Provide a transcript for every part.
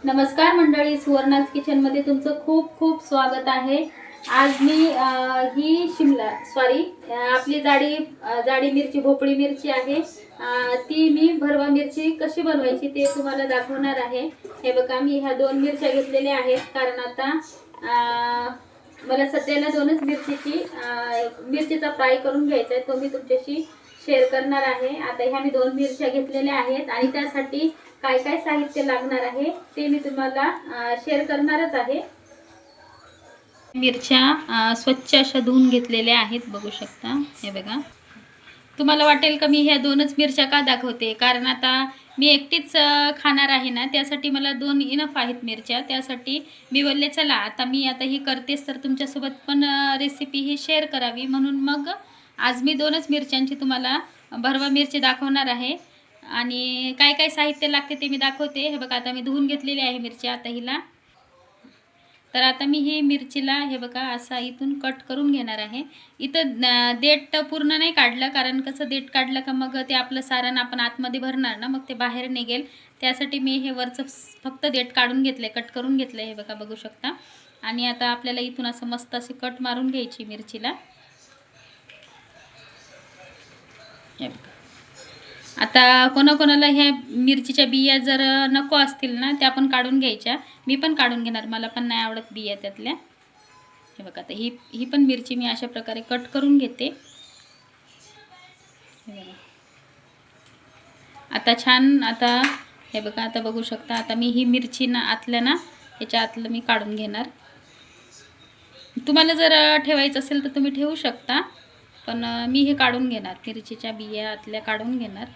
नमस्कार मंडळी, सुवर्णाज किचनमध्ये तुमचं खूप खूप स्वागत आहे। आज मी ही शिमला आपली जाडी मिरची, भोपळी मिरची आहे, ती मी भरवा मिरची कशी बनवायची ते तुम्हाला दाखवणार आहे। हे बघा, मी ह्या दोन मिरच्या घेतलेल्या आहेत कारण आता मला सध्याला दोनच मिरचीचा फ्राय करून घ्यायचा आहे, तो मी तुमच्याशी शेअर करणार आहे। आता ह्या मी दोन मिरच्या घेतलेल्या आहेत आणि त्यासाठी काय काय साहित्य लागणार आहे ते मी तुम्हाला शेअर करणारच आहे। मिरच्या स्वच्छ अशा धुवून घेतलेल्या आहेत, बघू शकता। हे बघा, तुम्हाला वाटेल का मी ह्या दोनच मिरच्या का दाखवते, कारण आता मी एकटीच खाणार आहे ना, त्यासाठी मला दोन इनफ आहेत मिरच्या। त्यासाठी मी बोलले चला आता ही करतेच तर तुमच्यासोबत पण रेसिपी ही शेअर करावी, म्हणून मग आज मी दोनच मिरच्यांची तुम्हाला भरवा मिरची दाखवणार आहे आणि काय काय साहित्य लागते ते मी दाखवते। हे बघा, आता मी धुवून घेतलेली आहे मिरची आता हिला। तर आता मी ही मिरचीला हे बघा असा इथून कट करून घेणार आहे। इथं देठ पूर्ण नाही काढलं, कारण कसं देठ काढलं का मग ते आपलं सारण आपण आतमध्ये भरणार ना, मग ते बाहेर निघेल। त्यासाठी मी हे वरचं फक्त देठ काढून घेतले, कट करून घेतले, हे बघा बघू शकता। आणि आता आपल्याला इथून असं मस्त असे कट मारून घ्यायची मिरचीला। हे बघा, आता कोणाकोणाला ह्या मिरचीच्या बिया जर नको असतील ना, त्या पण काढून घ्यायच्या। मी पण काढून घेणार, मला पण नाही आवडत बिया त्यातल्या। हे बघा, आता ही पण मिरची मी अशा प्रकारे कट करून घेते। हे बघा, आता छान, आता हे बघा, आता बघू शकता। आता मी ही मिरची ना ह्याच्या आतलं मी काढून घेणार। तुम्हाला जर ठेवायचं असेल तर तुम्ही ठेवू शकता, पण मी हे काढून घेणार, मिरचीच्या बिया आतल्या काढून घेणार।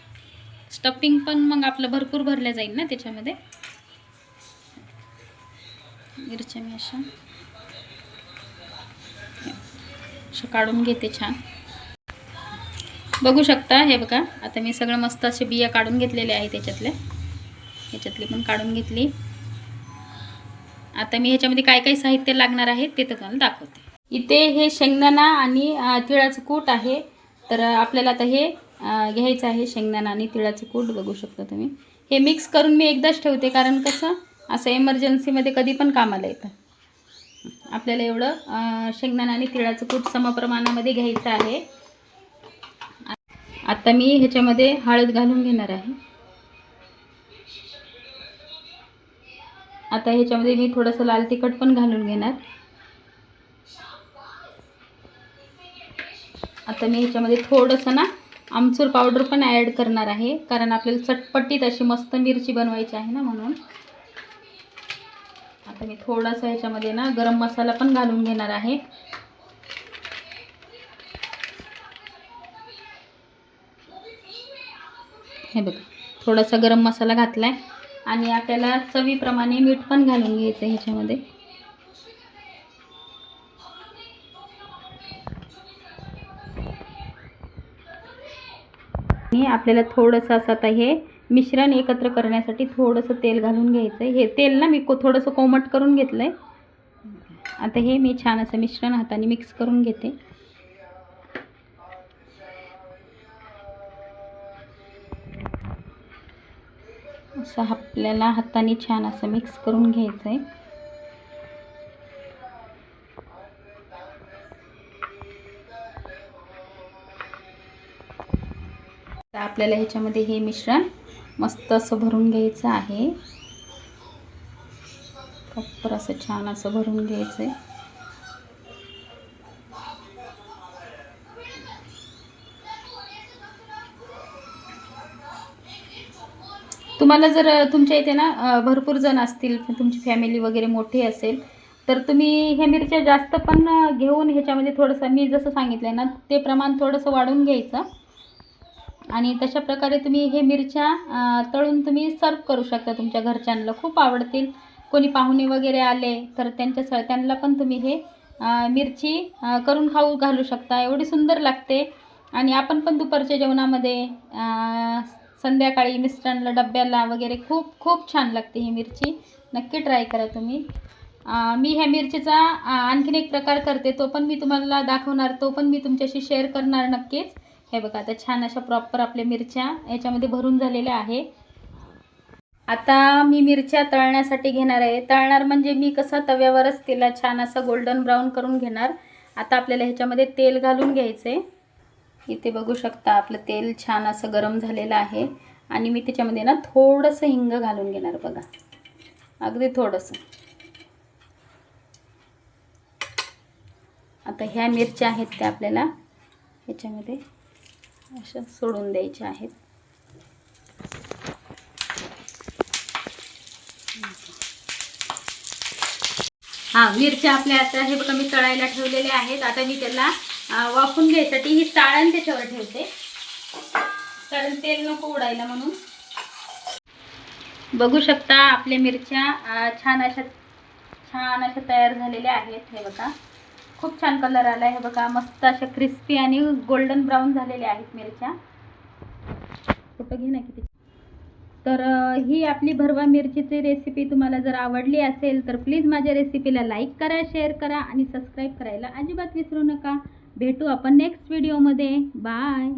स्टफिंग पण मग आपलं भरपूर भरल्या जाईल ना त्याच्यामध्ये। मिरच्या मी अशा काढून घेते छान, बघू शकता। हे बघा, आता मी सगळं मस्त असे बिया काढून घेतलेले आहे ह्याच्यातली पण काढून घेतली। आता मी ह्याच्यामध्ये काय काय साहित्य लागणार आहे ते तुम्हाला दाखवते। इथे हे शेंगदाणा आणि तिळाचं कूट आहे। तर आपल्याला आता हे घ्यायचं आहे, शेंगदाणा आणि तिळाचं कूट, बघू शकता तुम्ही। हे मिक्स करून मी एकदाच ठेवते, कारण कसं असं इमर्जन्सीमध्ये कधी पण कामाला येतं। आपल्याला एवढं शेंगदाणा आणि तिळाचं कूट समप्रमाणामध्ये घ्यायचं आहे। आता मी ह्याच्यामध्ये हळद घालून घेणार आहे। आता ह्याच्यामध्ये मी थोडंसं लाल तिखट पण घालून घेणार। आता मी ह्याच्यामध्ये थोडंसं ना आमचूर पावडर पण ॲड करणार आहे, कारण आपल्याला चटपटीत अशी मस्त मिरची बनवायची आहे ना, म्हणून। आता मी थोडासा ह्याच्यामध्ये ना गरम मसाला पण घालून घेणार आहे। हे बघा, थोडासा गरम मसाला घातलाय आणि आपल्याला चवीप्रमाणे मीठ पण घालून घ्यायचं ह्याच्यामध्ये। आणि आपल्याला थोडंसं असं आता हे मिश्रण एकत्र करण्यासाठी थोडंसं तेल घालून घ्यायचं आहे। हे तेल ना मी थोडंसं कोमट करून घेतलं आहे। आता हे मी छान असं मिश्रण हाताने मिक्स करून घेते। असं आपल्याला हाताने छान असं मिक्स करून घ्यायचं आहे। आपल्याला ह्याच्यामध्ये हे मिश्रण मस्त असं भरून घ्यायचं आहे, प्रॉपर असं छान असं भरून घ्यायचं आहे। तुम्हाला जर तुमच्या इथे ना भरपूर जण असतील, तुमची फॅमिली वगैरे मोठी असेल, तर तुम्ही ह्या मिरच्या जास्त पण घेऊन ह्याच्यामध्ये थोडंसं मी जसं सांगितलं ना ते प्रमाण थोडंसं वाढवून घ्यायचं आणि तशा प्रकारे तुम्ही हे मिरच्या तळून तुम्ही सर्व करू शकता। तुमच्या घरच्यांना खूप आवडतील। कोणी पाहुणे वगैरे आले तर त्यांना पण तुम्ही हे मिरची करून खाऊ घालू शकता, एवढी सुंदर लागते। आणि आपण पण दुपारच्या जेवणामध्ये संध्याकाळी मिस्टरांना डब्याला वगैरे खूप खूप छान लागते ही मिरची, नक्की ट्राय करा तुम्ही। मी ह्या मिरचीचा आणखीन एक प्रकार करते, तो पण मी तुम्हाला दाखवणार, तो पण मी तुमच्याशी शेअर करणार आता मी मिरच्या तळण्यासाठी घेणार आहे. तळणार म्हणजे मी कसा तव्यावरच तिला छान असं गोल्डन ब्राऊन करून घेणार. आता आपल्याला ह्याच्यामध्ये तेल घालून घ्यायचं आहे. इथे बघू शकता आपलं तेल छान असं गरम झालेलं आहे आणि मी त्याच्यामध्ये ना थोडंसं हिंग घालून घेणार बघा, अगदी थोडंसं. आता ह्या मिरच्या आहेत त्या आपल्याला ह्याच्यामध्ये अशा सोडून द्यायच्या आहेत. मिरच्या आपल्या आता हे बघा मी तळायला ठेवलेल्या आहेत. आता मी त्याला वाफून घ्यायसाठी ही चाळण त्याच्यावर ठेवते, कारण तेल नको उडायला म्हणून. बघू शकता आपल्या मिरच्या छान अशा तयार झालेल्या आहेत. हे बघा खूप छान कलर आला आहे. हे बघा मस्त अशा क्रिस्पी आणि गोल्डन ब्राऊन झालेल्या आहेत मिरच्या. फोटो घे ना किती. तर ही आपली भरवा मिरचीची रेसिपी तुम्हाला जर आवडली असेल तर प्लीज माझ्या रेसिपीला लाईक करा, शेअर करा आणि सबस्क्राईब करायला अजिबात विसरू नका. भेटू आपण नेक्स्ट व्हिडिओमध्ये. बाय.